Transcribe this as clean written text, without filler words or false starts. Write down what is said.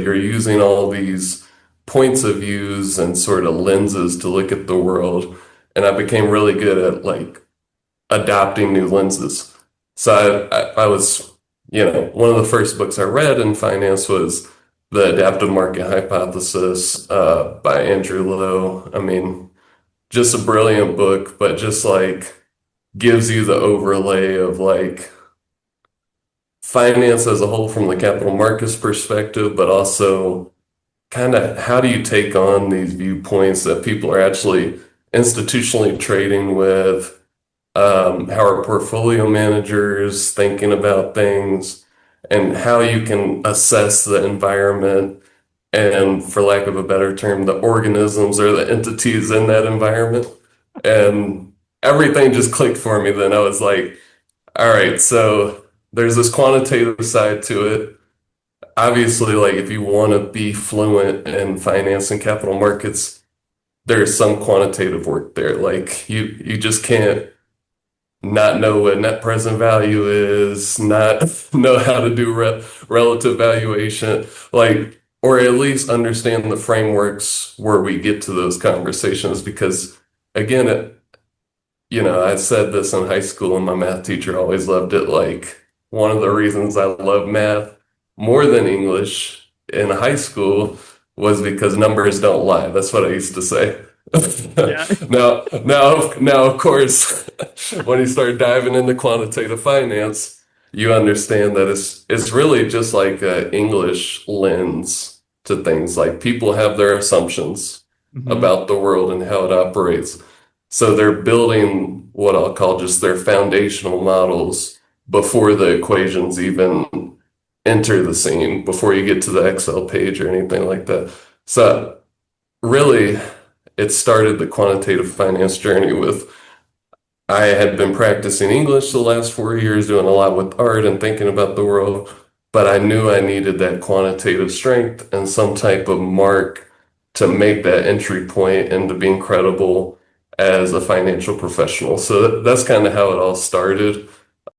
you're using all these points of views and sort of lenses to look at the world. And I became really good at like adopting new lenses. So I was, one of the first books I read in finance was The Adaptive Market Hypothesis by Andrew Lowe. I mean, just a brilliant book, but just like gives you the overlay of like finance as a whole from the capital markets perspective, but also kind of how do you take on these viewpoints that people are actually institutionally trading with? How are portfolio managers thinking about things, and how you can assess the environment and, for lack of a better term, the organisms or the entities in that environment. And everything just clicked for me. Then I was like, all right, so there's this quantitative side to it. Obviously, like if you want to be fluent in finance and capital markets, there's some quantitative work there. Like you just can't not know what net present value is, not know how to do relative valuation, like, or at least understand the frameworks where we get to those conversations. Because again, I said this in high school and my math teacher always loved it. Like, one of the reasons I love math more than English in high school was because numbers don't lie. That's what I used to say. Yeah. Now, of course, when you start diving into quantitative finance, you understand that it's really just like an English lens to things. Like people have their assumptions Hmm. about the world and how it operates. So they're building what I'll call just their foundational models before the equations even enter the scene, before you get to the Excel page or anything like that. So really, it started the quantitative finance journey with I had been practicing English the last 4 years, doing a lot with art and thinking about the world, but I knew I needed that quantitative strength and some type of mark to make that entry point into being credible as a financial professional. So that's kind of how it all started.